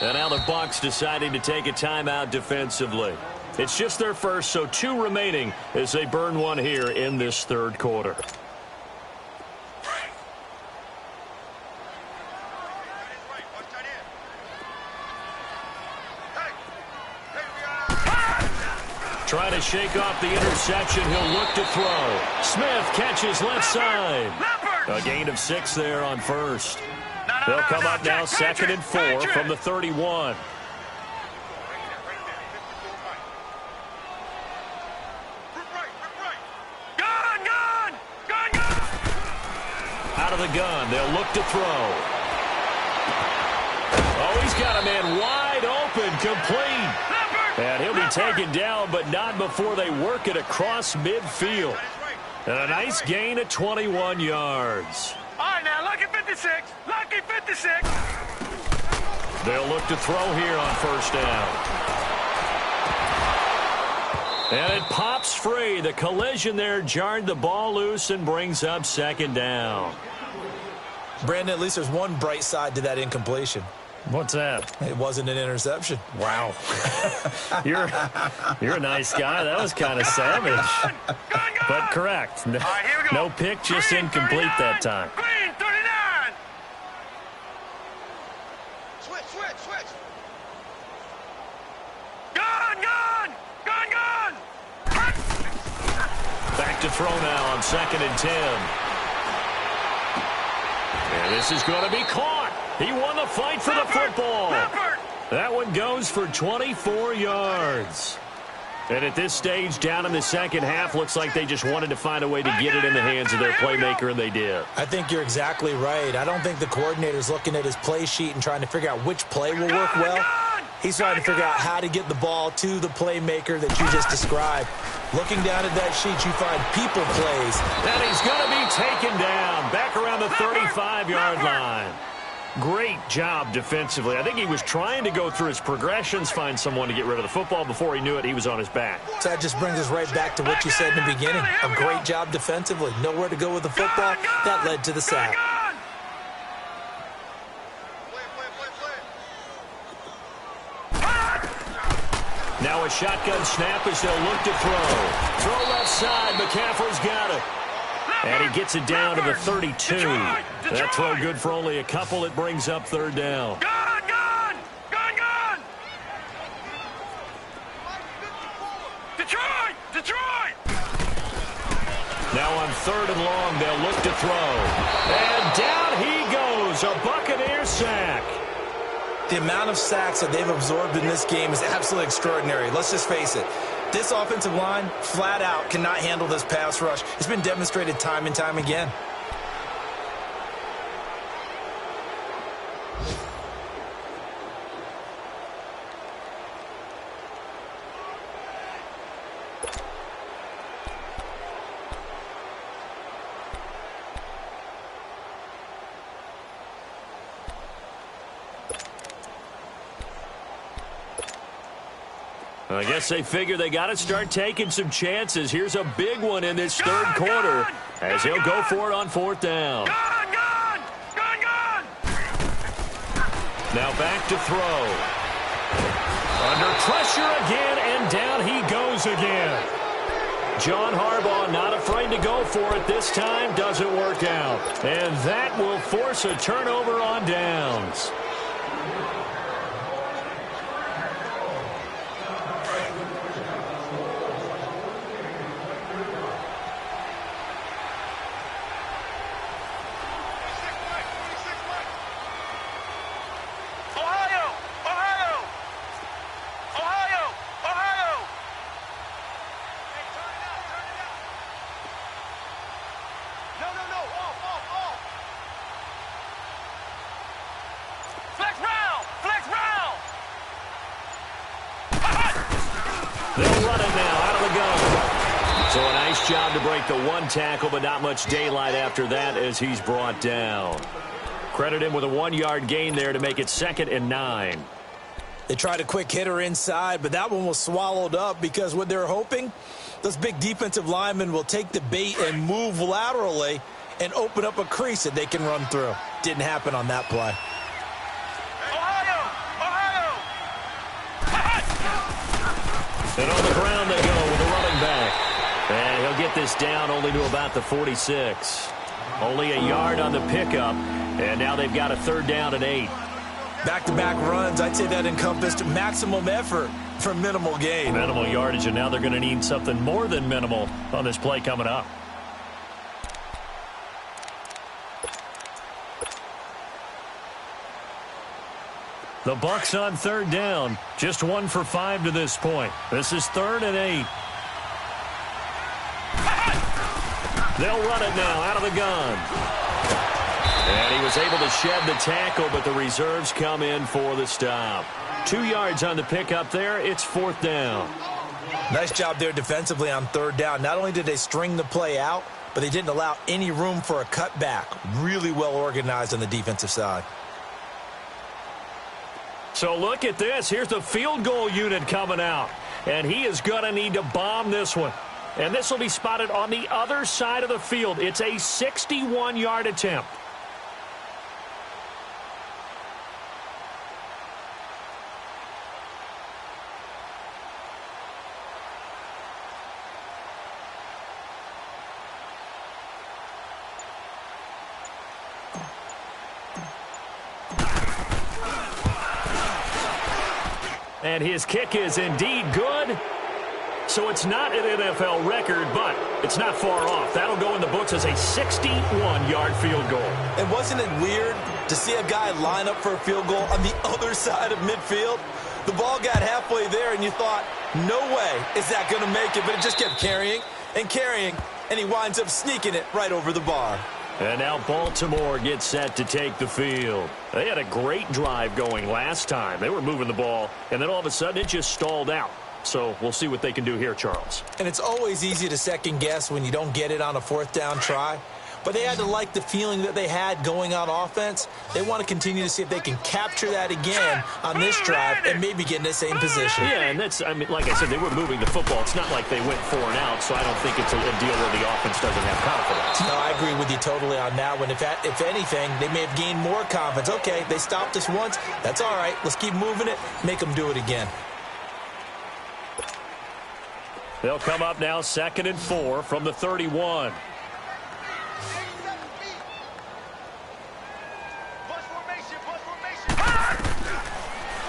And now the Bucs deciding to take a timeout defensively. It's just their first, so 2 remaining as they burn one here in this third quarter. Trying to shake off the interception. He'll look to throw. Smith catches left side. A gain of 6 there on first. They'll come up now 2nd and 4 from the 31. Out of the gun. They'll look to throw. Oh, he's got a man wide open. Complete. And he'll be taken down, but not before they work it across midfield. And a nice gain of 21 yards. All right, now, lucky 56. Lucky 56. They'll look to throw here on first down. And it pops free. The collision there jarred the ball loose and brings up 2nd down. Brandon, at least there's one bright side to that incompletion. What's that? It wasn't an interception. Wow. You're a nice guy. That was kind of savage. But correct. No pick, just incomplete that time. Green, 39. Switch. Gun. Back to throw now on 2nd and 10. And this is going to be caught. He won the fight for the football. That one goes for 24 yards. And at this stage, down in the second half, looks like they just wanted to find a way to get it in the hands of their playmaker, and they did. I think you're exactly right. I don't think the coordinator's looking at his play sheet and trying to figure out which play will work well. He's trying to figure out how to get the ball to the playmaker that you just described. Looking down at that sheet, you find people plays. And he's going to be taken down back around the 35-yard line. Great job defensively. I think he was trying to go through his progressions, find someone to get rid of the football. Before he knew it, he was on his back. So that just brings us right back to what you said in the beginning. A great job defensively. Nowhere to go with the football. That led to the sack. Now a shotgun snap as they'll look to throw. Throw left side. McCaffrey's got it. And he gets it down to the 32. That throw good for only a couple. It brings up 3rd down. Gun. Detroit. Now on 3rd and long, they'll look to throw. And down he goes. A Buccaneer sack. The amount of sacks that they've absorbed in this game is absolutely extraordinary. Let's just face it. This offensive line, flat out, cannot handle this pass rush. It's been demonstrated time and time again. I guess they figure they got to start taking some chances. Here's a big one in this third quarter as he'll go for it on 4th down. Gun. Now back to throw. Under pressure again, and down he goes again. John Harbaugh not afraid to go for it this time. Doesn't work out. And that will force a turnover on downs. Job to break the one tackle, but not much daylight after that as he's brought down. Credit him with a 1-yard gain there to make it 2nd and 9. They tried a quick hitter inside, but that one was swallowed up because what they're hoping, those big defensive linemen will take the bait and move laterally and open up a crease that they can run through. Didn't happen on that play. Ohio! And on the ground they go with the running back. And he'll get this down only to about the 46. Only a yard on the pickup. And now they've got a 3rd down and 8. Back-to-back runs, I'd say that encompassed maximum effort for minimal gain. Minimal yardage, and now they're going to need something more than minimal on this play coming up. The Bucs on 3rd down. Just 1 for 5 to this point. This is 3rd and 8. They'll run it now out of the gun. And he was able to shed the tackle, but the reserves come in for the stop. 2 yards on the pickup there. It's 4th down. Nice job there defensively on 3rd down. Not only did they string the play out, but they didn't allow any room for a cutback. Really well organized on the defensive side. So look at this. Here's the field goal unit coming out. And he is going to need to bomb this one. And this will be spotted on the other side of the field. It's a 61-yard attempt. And his kick is indeed good. So it's not an NFL record, but it's not far off. That'll go in the books as a 61-yard field goal. And wasn't it weird to see a guy line up for a field goal on the other side of midfield? The ball got halfway there, and you thought, no way is that going to make it. But it just kept carrying and carrying, and he winds up sneaking it right over the bar. And now Baltimore gets set to take the field. They had a great drive going last time. They were moving the ball, and then all of a sudden it just stalled out. So we'll see what they can do here, Charles. And it's always easy to second guess when you don't get it on a 4th down try. But they had to like the feeling that they had going on offense. They want to continue to see if they can capture that again on this drive and maybe get in the same position. Yeah, and that's, I mean, like I said, they were moving the football. It's not like they went 4 and out, so I don't think it's a deal where the offense doesn't have confidence. No, I agree with you totally on that one. If anything, they may have gained more confidence. Okay, they stopped us once. That's all right. Let's keep moving it. Make them do it again. They'll come up now 2nd and 4 from the 31.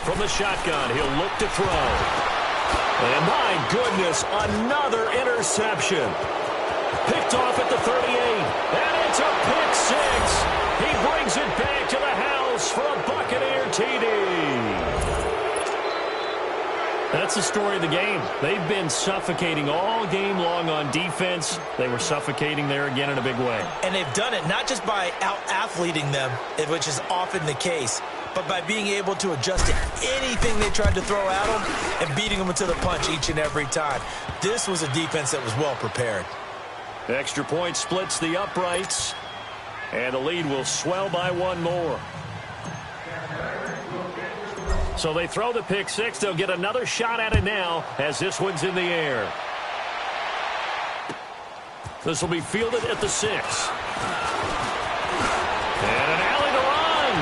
From the shotgun, he'll look to throw. And my goodness, another interception. Picked off at the 38. And it's a pick 6. He brings it back to the house for a Buccaneer TD. That's the story of the game. They've been suffocating all game long on defense. They were suffocating there again in a big way. And they've done it not just by out-athleting them, which is often the case, but by being able to adjust to anything they tried to throw at them and beating them to the punch each and every time. This was a defense that was well prepared. The extra point splits the uprights, and the lead will swell by 1 more. So they throw the pick 6. They'll get another shot at it now as this one's in the air. This will be fielded at the 6. And an alley to run.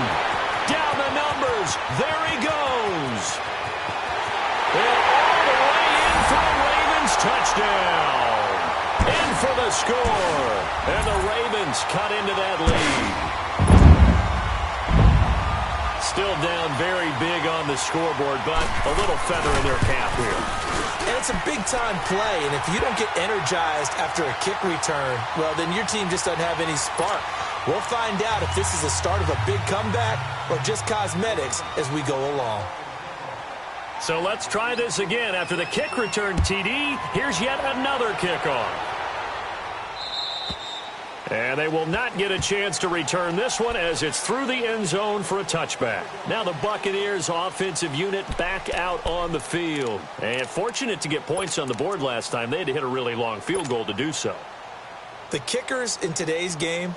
Down the numbers. There he goes. And all the way in for the Ravens touchdown. In for the score. And the Ravens cut into that lead. Still down very big on the scoreboard, but a little feather in their cap here. And it's a big-time play, and if you don't get energized after a kick return, well, then your team just doesn't have any spark. We'll find out if this is the start of a big comeback or just cosmetics as we go along. So let's try this again. After the kick return, TD, here's yet another kickoff. And they will not get a chance to return this one as it's through the end zone for a touchback. Now the Buccaneers offensive unit back out on the field. And fortunate to get points on the board last time. They had to hit a really long field goal to do so. The kickers in today's game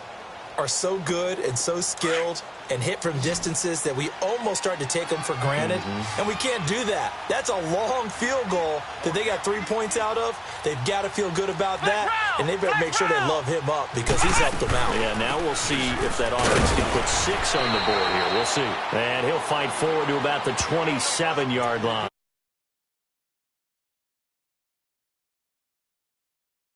are so good and so skilled and hit from distances that we almost start to take them for granted. And we can't do that. That's a long field goal that they got 3 points out of. They've got to feel good about that, and they better make sure they love him up because he's helped them out. Yeah, now we'll see if that offense can put 6 on the board here. We'll see. And he'll fight forward to about the 27-yard line.